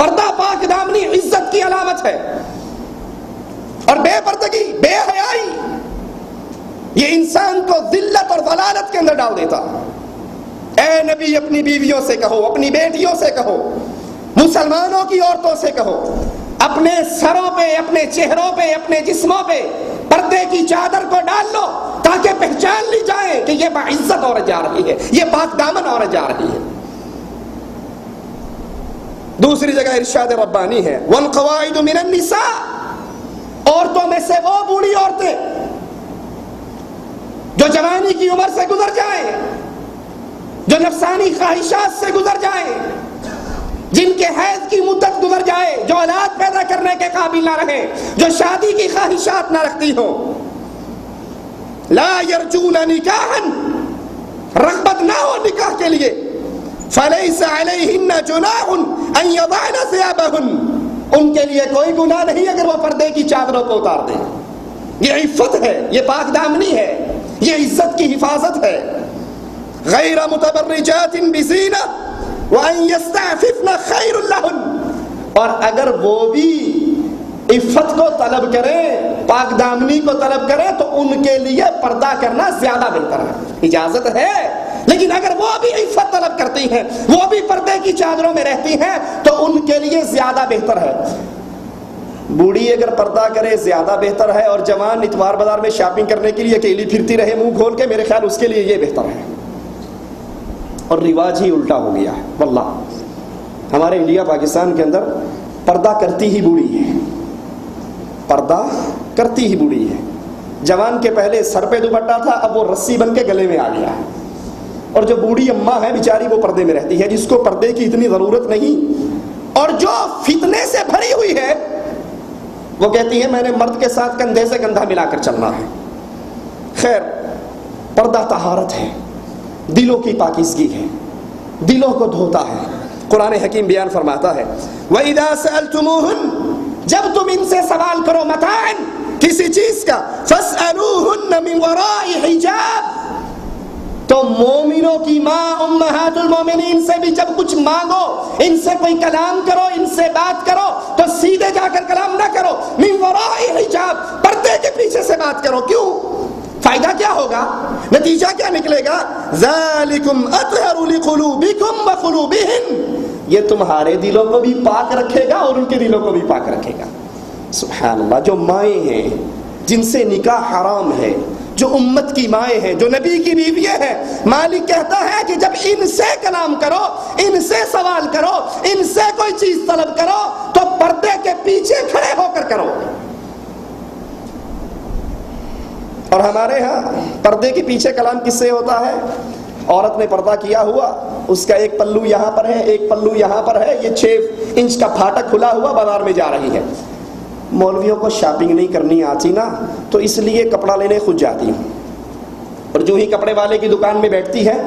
پردہ پاک دامنی عزت کی علامت ہے، اور بے پردگی، بے حیائی یہ انسان کو ذلت اور ضلالت کے اندر ڈال دیتا۔ اے نبی اپنی بیویوں سے کہو، اپنی بیٹیوں سے کہو، مسلمانوں کی عورتوں سے کہو، اپنے سروں پہ، اپنے چہروں پہ، اپنے جسموں پہ پردے کی چادر کو ڈال لو تاکہ پہچان لی جائے کہ یہ باعزت عورت جا رہی ہے، یہ پاک دامن عورت جا رہی ہے۔ دوسری جگہ ارشاد ربانی ہے والقواعد من النساء، عورتوں میں سے وہ بوڑھی عورتیں جو جوانی کی عمر سے گزر جائیں، جو نفسانی خواہشات سے گزر جائیں، جن کے حیض کی مدت گزر جائے، جو اولاد پیدا کرنے کے قابل نہ رہے، جو شادی کی خواہشات نہ رکھتی ہوں، لا یرجون نکاحا، رغبت نہ ہو نکاح کے لیے، فلیس علیہن جناح ان یضعن ثیابہن، ان کے لیے کوئی گناہ نہیں اگر وہ پردے کی چادروں کو اتار دیں۔ یہ عفت ہے، یہ پاک دامنی ہے، یہ عزت کی حفاظت ہے۔ غیر متبرجات بزینہ وان یستعففن خیر لہن، اور اگر وہ بھی عفت کو طلب کریں، پاک دامنی کو طلب کریں تو ان کے لیے پردہ کرنا زیادہ بہتر ہے۔ اجازت ہے، لیکن اگر وہ بھی عفت طلب کرتی ہیں، وہ بھی پردے کی چادروں میں رہتی ہیں تو ان کے لیے زیادہ بہتر ہے۔ بوڑھی اگر پردہ کرے زیادہ بہتر ہے، اور جوان اتوار بازار میں شاپنگ کرنے کے لیے اکیلی پھرتی رہے منہ کھول کے، میرے خیال اس کے لیے یہ بہتر ہے۔ اور رواج ہی الٹا ہو گیا ہے واللہ۔ ہمارے انڈیا پاکستان کے اندر پردہ کرتی ہی بوڑھی ہے، پردہ کرتی ہی بوڑھی ہے۔ جوان کے پہلے سر پہ دوپٹہ تھا، اب وہ رسی بن کے گلے میں آ گیا ہے۔ اور جو بوڑھی اماں ہے بیچاری، وہ پردے میں رہتی ہے، جس کو پردے کی اتنی ضرورت نہیں، اور جو فتنے سے بھری ہوئی ہے، وہ کہتی ہے میں نے مرد کے ساتھ کندھے سے کندھا ملا کر چلنا ہے۔ خیر، پردہ طہارت ہے، دلوں کی پاکیزگی ہے، دلوں کو دھوتا ہے۔ قرآن حکیم بیان فرماتا ہے وَإِذَا سَأَلْتُمُوهُنَّ، جب تم ان سے سوال کرو متاعًا، کسی چیز کا، فَاسْأَلُوهُنَّ مِنْ وَرَاءِ حِجَابٍ، تو مومنوں کی ماں امہات المومنین سے بھی جب کچھ مانگو، ان سے کوئی کلام کرو، ان سے بات کرو تو سیدھے جا کر کلام نہ کرو، من وراء حجاب، پردے کے پیچھے سے بات کرو۔ کیوں؟ فائدہ کیا ہوگا؟ نتیجہ کیا نکلے گا؟ ذالکم اطہر لقلوبکم وقلوبہن، یہ تمہارے دلوں کو بھی پاک رکھے گا اور ان کے دلوں کو بھی پاک رکھے گا۔ سبحان اللہ۔ جو مائیں ہیں جن سے نکاح حرام ہے، جو امت کی مائیں ہیں، جو نبی کی بیوییں ہیں، مالک کہتا ہے کہ جب ان سے کلام کرو، ان سے سوال کرو، ان سے کوئی چیز طلب کرو تو پردے کے پیچھے کھڑے ہو کر کرو۔ اور ہمارے ہاں پردے کے پیچھے کلام کس سے ہوتا ہے؟ عورت نے پردہ کیا ہوا، اس کا ایک پلو یہاں پر ہے، ایک پلو یہاں پر ہے، یہ 6 انچ کا پھاٹک کھلا ہوا بازار میں جا رہی ہے۔ مولویوں کو شاپنگ نہیں کرنی آتی نا، تو اس لیے کپڑا لینے خود جاتی ہوں، اور جو ہی کپڑے والے کی دکان میں بیٹھتی ہے،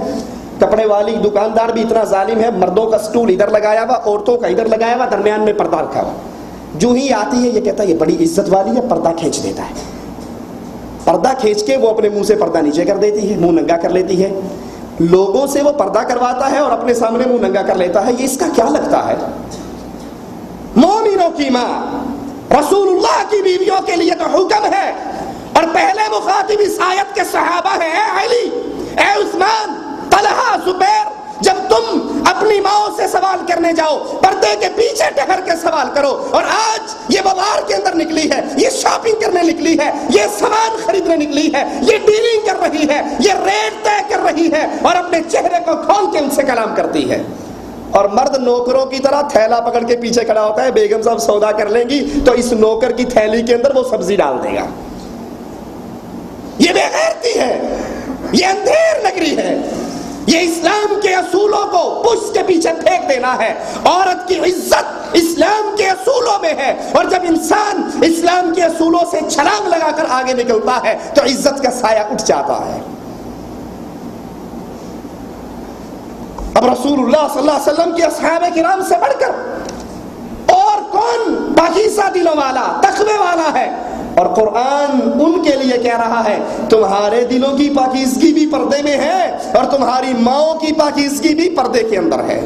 کپڑے والی دکاندار بھی اتنا ظالم ہے، مردوں کا سٹول ادھر لگایا ہوا، عورتوں کا ادھر لگایا ہوا، درمیان میں پردہ رکھا ہوا۔ جو ہی آتی ہے یہ کہتا ہے یہ بڑی عزت والی ہے، پردہ کھینچ دیتا ہے۔ پردہ کھینچ کے وہ اپنے منہ سے پردہ نیچے کر دیتی ہے، منہ ننگا کر لیتی ہے، لوگوں سے وہ پردہ کرواتا ہے اور اپنے سامنے منہ ننگا کر لیتا ہے۔ یہ اس کا کیا لگتا ہے؟ مومنوں کی ماں رسول اللہ کی بیویوں کے لیے تو حکم ہے، اور پہلے مخاطب اس آیت کے صحابہ ہیں، اے علی، اے عثمان، طلحہ، زبیر، جب تم اپنی ماں سے سوال کرنے جاؤ پردے کے پیچھے ٹہر کے سوال کرو۔ اور آج یہ بازار کے اندر نکلی ہے، یہ شاپنگ کرنے نکلی ہے، یہ سامان خریدنے نکلی ہے، یہ ڈیلنگ کر رہی ہے، یہ ریٹ طے کر رہی ہے، اور اپنے چہرے کو کھول کے ان سے کلام کرتی ہے۔ اور مرد نوکروں کی طرح تھیلا پکڑ کے پیچھے کھڑا ہوتا ہے، بیگم صاحب سودا کر لیں گی تو اس نوکر کی تھیلی کے اندر وہ سبزی ڈال دے گا۔ یہ بے غیرتی ہے، یہ اندھیر نگری ہے، یہ اسلام کے اصولوں کو پشت کے پیچھے پھینک دینا ہے۔ عورت کی عزت اسلام کے اصولوں میں ہے، اور جب انسان اسلام کے اصولوں سے چھلانگ لگا کر آگے نکلتا ہے تو عزت کا سایہ اٹھ جاتا ہے۔ اب رسول اللہ صلی اللہ علیہ وسلم کے اصحاب کرام سے بڑھ کر اور کون پاکیزہ دلوں والا، تقوی والا ہے؟ اور قرآن ان کے لیے کہہ رہا ہے تمہارے دلوں کی پاکیزگی بھی پردے میں ہے، اور تمہاری ماؤں کی پاکیزگی بھی پردے کے اندر ہے۔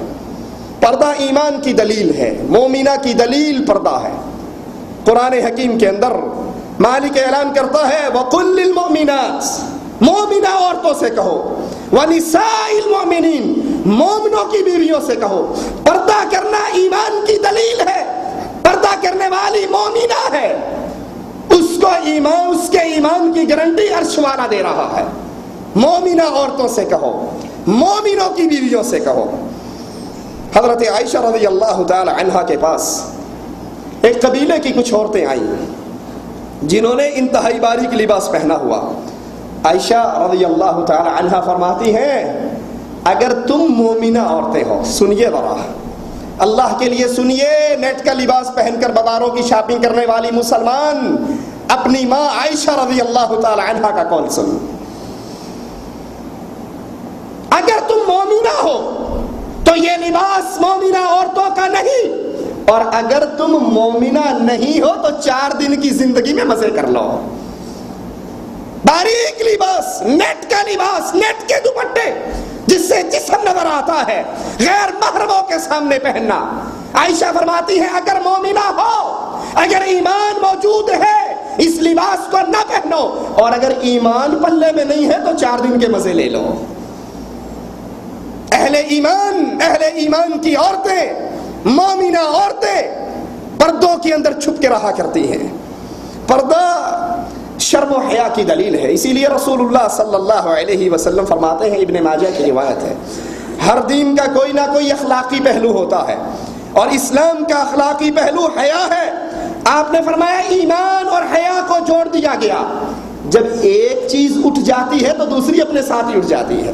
پردہ ایمان کی دلیل ہے، مومنہ کی دلیل پردہ ہے۔ قرآن حکیم کے اندر مالک اعلان کرتا ہے وَقُلْ لِلْمُؤْمِنَاتِ، مومنہ عورتوں سے کہو، وَنِسَاءِ الْمُؤْمِنِينَ، مومنوں کی بیویوں سے کہو، پردہ کرنا ایمان کی دلیل ہے۔ پردہ کرنے والی مومنہ ہے، اس کو ایمان، اس کے ایمان کی گارنٹی عرش والا دے رہا ہے۔ مومنہ عورتوں سے کہو، مومنوں کی بیویوں سے کہو۔ حضرت عائشہ رضی اللہ تعالی عنہا کے پاس ایک قبیلے کی کچھ عورتیں آئیں جنہوں نے انتہائی باریک لباس پہنا ہوا۔ عائشہ رضی اللہ تعالی عنہا فرماتی ہیں اگر تم مومنہ عورتیں ہو، سنیے ذرا، اللہ کے لیے سنیے، نیٹ کا لباس پہن کر بازاروں کی شاپنگ کرنے والی مسلمان اپنی ماں عائشہ رضی اللہ تعالی عنہا کا قول سن۔ اگر تم مومنہ ہو تو یہ لباس مومنہ عورتوں کا نہیں، اور اگر تم مومنہ نہیں ہو تو 4 دن کی زندگی میں مزے کر لو۔ باریک لباس، نیٹ کا لباس، نیٹ کے دوپٹے جس سے جسم نظر آتا ہے، غیر محرموں کے سامنے پہننا۔ عائشہ فرماتی ہے اگر مومنہ ہو، اگر ایمان موجود ہے اس لباس کو نہ پہنو، اور اگر ایمان پلے میں نہیں ہے تو 4 دن کے مزے لے لو۔ اہل ایمان کی عورتیں، مومنہ عورتیں پردوں کے اندر چھپ کے رہا کرتی ہیں۔ پردہ شرم و حیا کی دلیل ہے، اسی لیے رسول اللہ صلی اللہ علیہ وسلم فرماتے ہیں، ابن ماجہ کی روایت ہے، ہر دین کا کوئی نہ کوئی اخلاقی پہلو ہوتا ہے، اور اسلام کا اخلاقی پہلو حیا ہے۔ آپ نے فرمایا ایمان اور حیا کو جوڑ دیا گیا، جب ایک چیز اٹھ جاتی ہے تو دوسری اپنے ساتھ ہی اٹھ جاتی ہے۔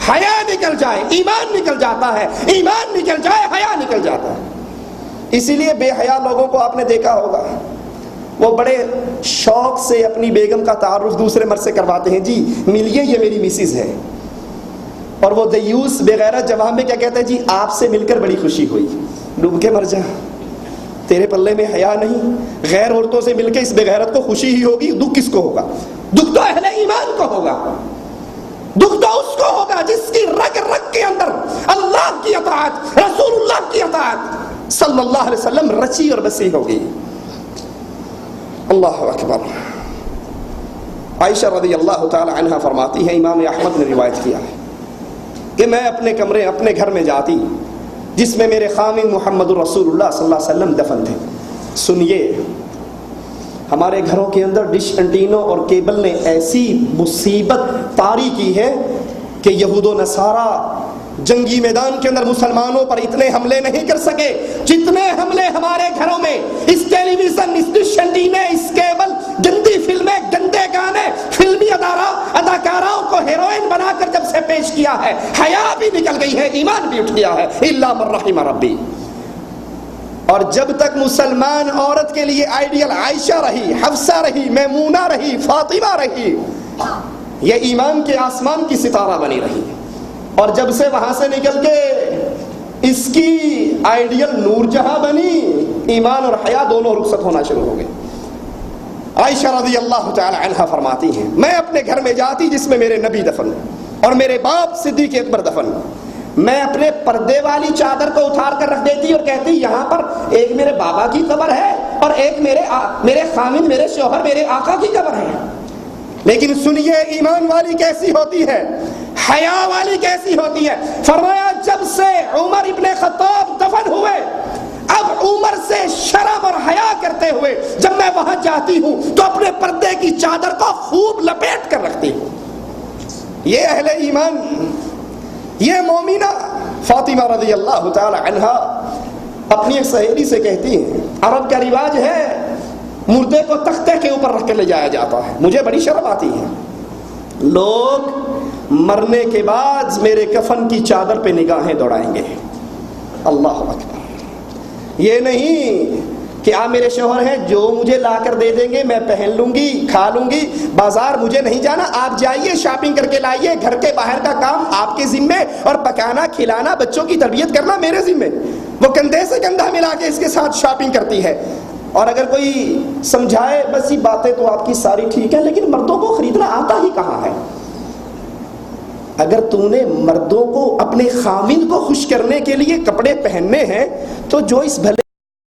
حیا نکل جائے ایمان نکل جاتا ہے، ایمان نکل جائے حیا نکل جاتا ہے۔ اسی لیے بے حیا لوگوں کو آپ نے دیکھا ہوگا، وہ بڑے شوق سے اپنی بیگم کا تعارف دوسرے مرد سے کرواتے ہیں، جی ملیے یہ میری مسز ہے، اور وہ دیوس بے غیرت جواب میں کیا کہتے ہیں، جی آپ سے مل کر بڑی خوشی ہوئی۔ ڈوب کے مر جا، تیرے پلے میں حیا نہیں، غیر عورتوں سے مل کے اس بے غیرت کو خوشی ہی ہوگی، دکھ کس کو ہوگا؟ دکھ تو اہل ایمان کو ہوگا، دکھ تو اس کو ہوگا جس کی رگ رگ کے اندر اللہ کی اطاعت، رسول اللہ کی اطاعت صلی اللہ علیہ وسلم رچی اور بسی ہوگی۔ اللہ اکبر۔ عائشہ رضی اللہ تعالی عنہا فرماتی ہے، امام احمد نے روایت کیا ہے کہ میں اپنے کمرے، اپنے گھر میں جاتی جس میں میرے خامن محمد رسول اللہ صلی اللہ علیہ وسلم دفن تھے۔ سنیے، ہمارے گھروں کے اندر ڈش انٹینوں اور کیبل نے ایسی مصیبت طاری کی ہے کہ یہود و نصارہ جنگی میدان کے اندر مسلمانوں پر اتنے حملے نہیں کر سکے جتنے حملے ہمارے گھروں میں اس ٹیلی ویژن، اس ڈش انٹینے، اس کیبل، گندی فلمیں، گندے گانے، فلمی اداکاراؤں کو ہیروئن بنا کر جب سے پیش کیا ہے، حیا بھی نکل گئی ہے، ایمان بھی اٹھ گیا ہے، الا من رحم ربی۔ اور جب تک مسلمان عورت کے لیے آئیڈیل عائشہ رہی، حفصہ رہی، میمونہ رہی، فاطمہ رہی، یہ ایمان کے آسمان کی ستارہ بنی رہی، اور جب سے وہاں سے نکل کے اس کی آئیڈیل نور جہاں بنی، ایمان اور حیا دونوں رخصت ہونا شروع ہو گئے۔ عائشہ رضی اللہ تعالی عنہا فرماتی ہیں، میں اپنے گھر میں جاتی جس میں میرے نبی دفن اور میرے باپ صدیق اکبر دفن، میں اپنے پردے والی چادر کو اتار کر رکھ دیتی اور کہتی یہاں پر ایک میرے بابا کی قبر ہے اور ایک میرے خامن، میرے شوہر، میرے آقا کی قبر ہے۔ لیکن سنیے ایمان والی کیسی ہوتی ہے، حیا والی کیسی ہوتی ہے۔ فرمایا جب سے عمر ابن خطاب دفن ہوئے، اب عمر سے شرم اور حیا کرتے ہوئے جب میں وہاں جاتی ہوں تو اپنے پردے کی چادر کو خوب لپیٹ کر رکھتی ہوں۔ یہ اہل ایمان، یہ مومنہ فاطمہ رضی اللہ تعالی عنہا اپنی ایک سہیلی سے کہتی ہیں، عرب کا رواج ہے مردے کو تختے کے اوپر رکھ کے لے جایا جاتا ہے، مجھے بڑی شرم آتی ہے، لوگ مرنے کے بعد میرے کفن کی چادر پہ نگاہیں دوڑائیں گے۔ اللہ اکبر۔ یہ نہیں کہ آپ میرے شوہر ہیں، جو مجھے لا کر دے دیں گے میں پہن لوں گی، کھا لوں گی، بازار مجھے نہیں جانا، آپ جائیے شاپنگ کر کے لائیے، گھر کے باہر کا کام آپ کے ذمے، اور پکانا، کھلانا، بچوں کی تربیت کرنا میرے ذمے۔ وہ کندھے سے کندھا ملا کے اس کے ساتھ شاپنگ کرتی ہے، اور اگر کوئی سمجھائے بس یہ باتیں تو آپ کی ساری ٹھیک ہے، لیکن مردوں کو خریدنا آتا ہی کہاں ہے؟ اگر تو نے مردوں کو اپنے خامند کو خوش کرنے کے لیے کپڑے پہننے ہیں تو جو اس بھلے